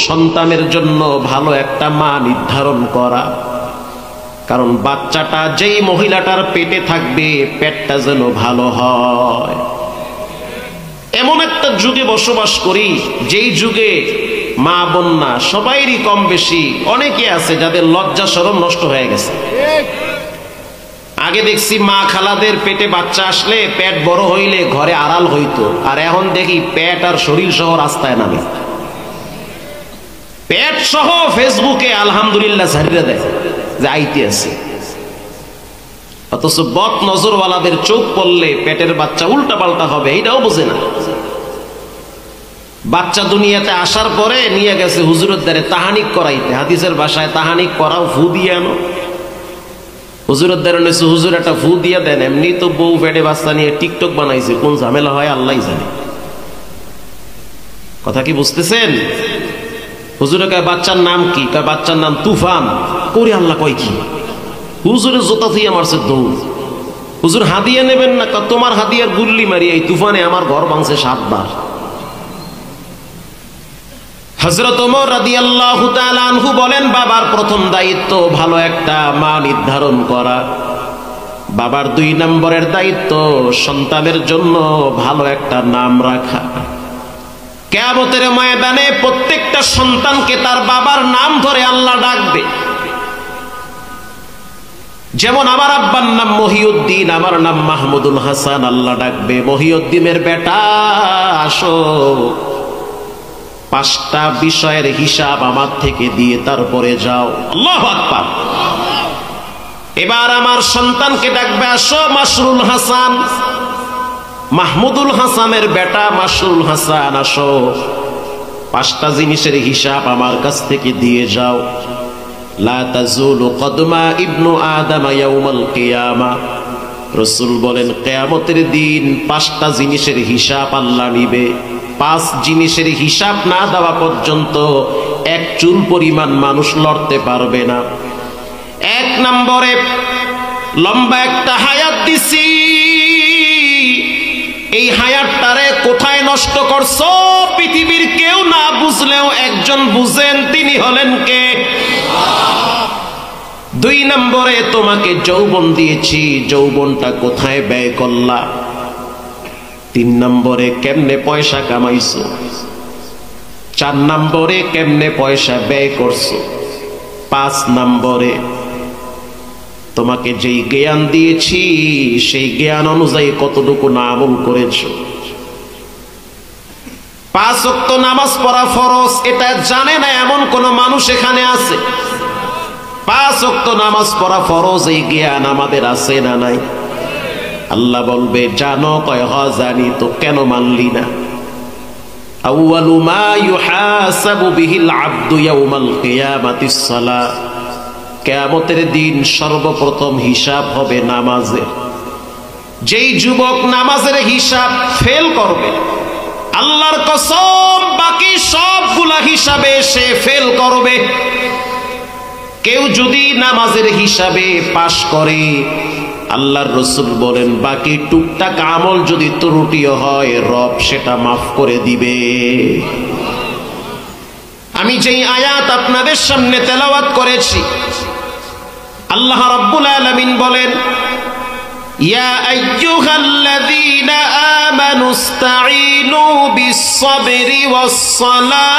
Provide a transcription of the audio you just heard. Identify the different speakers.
Speaker 1: সন্তানের জন্য ভালো একটা মা নির্ধারণ করা। কারণ বাচ্চাটা যেই মহিলাটার পেটে থাকবে পেটটা যেন ভালো হয়। এমন একটা যুগে বসবাস করি যেই যুগে মা বোন না সবাইরই কম বেশি অনেকে আছে যাদের লজ্জা শরম নষ্ট হয়ে গেছে। আগে দেখছি মা খালাদের পেটে বাচ্চা আসলে পেট বড় হইলে ঘরে আড়াল হইতো, আর এখন দেখি পেট আর শরীর সহ রাস্তায় নামে। পেট সহ ফেসবুকে আলহামদুলিল্লাহ ছাড়িয়ে দেয় যে আইতে আছে। অথচ বদ নজরওয়ালাদের চোখ পড়লে পেটের বাচ্চা উল্টা পাল্টা হবে এইটাও বোঝে না। বাচ্চা দুনিয়াতে আসার পরে নিয়ে গেছে হুজুরের দ্বারে তাহানিক করাইতে। হাদিসের ভাষায় তাহানিক করাও, ফু দিয়ে আনো। হুজুরের দ্বারে নিয়েছে, হুজুর একটা ফু দিয়ে দেন। এমনি তো বউ পেটে বাচ্চা নিয়ে টিকটক বানাইছে, কোন ঝামেলা হয় আল্লাহই জানে। কথা কি বুঝতেছেন? হুজুরে কয় বাচ্চার নাম কি? কয় বাচ্চার নাম তুফান। করে আল্লাহ কয় কি? হুজুরের জোতা থুইয়া মারছে দৌড়। হুজুর হাদিয়া নেবেন না? তোমার হাদিয়ার গুল্লি মারি এই তুফানে আমার ঘর ভাঙছে 7 বার। হযরত ওমর রাদিয়াল্লাহু তাআলা আনহু বলেন, বাবার প্রথম দায়িত্ব ভালো একটা মা নির্ধারণ করা। বাবার 2 নম্বরের দায়িত্ব সন্তানের জন্য ভালো একটা নাম রাখা। কিয়ামতের ময়দানে প্রত্যেকটা সন্তানকে তার বাবার নাম ধরে আল্লাহ ডাকবে। যেমন আমার আব্বার নাম মহিউদ্দিন, আমার নাম মাহমুদুল হাসান। আল্লাহ ডাকবে, মহিউদ্দিনের বেটা আসো, 5টা বিষয়ের হিসাব আমার থেকে দিয়ে তারপরে যাও। আল্লাহু আকবার। এবার আমার সন্তানকে ডাকবে, আসো মাসরুল হাসান, মাহমুদুল হাসানের বেটা মাসরুল হাসান, আসো 5টা জিনিসের হিসাব আমার কাছ থেকে দিয়ে যাও। লা তাজুলু কদমা ইবনু আদম ইয়াউমাল কিয়ামা। রাসূল বলেন কিয়ামতের দিন 5টা জিনিসের হিসাব আল্লাহ নিবে। 5 জিনিসের হিসাব না দেওয়া পর্যন্ত এক চুল পরিমাণ মানুষ লড়তে পারবে না। 1 নম্বরে লম্বা একটা হায়াত দিছি, এই হায়াতটারে কোথায় নষ্ট করছো পৃথিবীর কেউ না বুঝলেও একজন বুঝেন, তিনি হলেন কে? 2 নম্বরে তোমাকে যৌবন দিয়েছি, যৌবনটা কোথায় ব্যয় করলা? 3 নম্বরে কেমনে পয়সা কামাইছো? 4 নম্বরে কেমনে পয়সা ব্যয় করছো? 5 নম্বরে তোমাকে যেই জ্ঞান দিয়েছি সেই জ্ঞান অনুযায়ী কতটুকু না আমল করেছো। 5 ওয়াক্ত নামাজ পড়া ফরজ, এটা জানে না এমন কোন মানুষ এখানে আছে? 5 ওয়াক্ত নামাজ পড়া ফরজ, এই জ্ঞান আমাদের আছে না নাই? আল্লাহ বলবে জানো? কয় হ জানি। তো কেন মানলি না? আউয়ালু মা ইউহাসাবু বিহিল আবদু ইয়াউমাল কিয়ামাতিস সালাহ। কিয়ামতের দিন সর্বপ্রথম হিসাব হবে নামাজের। যেই যুবক নামাজের হিসাব ফেল করবে, আল্লাহর কসম বাকি সবগুলা হিসাবে সে ফেল করবে। কেউ যদি নামাজের হিসাবে পাশ করে, আল্লাহর রাসূল বলেন বাকি টুকটাক আমল যদি ত্রুটিও হয় রব সেটা মাফ করে দিবে। আমি যেই আয়াত আপনাদের সামনে তেলাওয়াত করেছি, আল্লাহ রাব্বুল আলামিন বলেন, ইয়া আইয়ুহাল্লাযীনা আমানুস্তাঈনু বিস-সাবরি ওয়াস-সালাহ।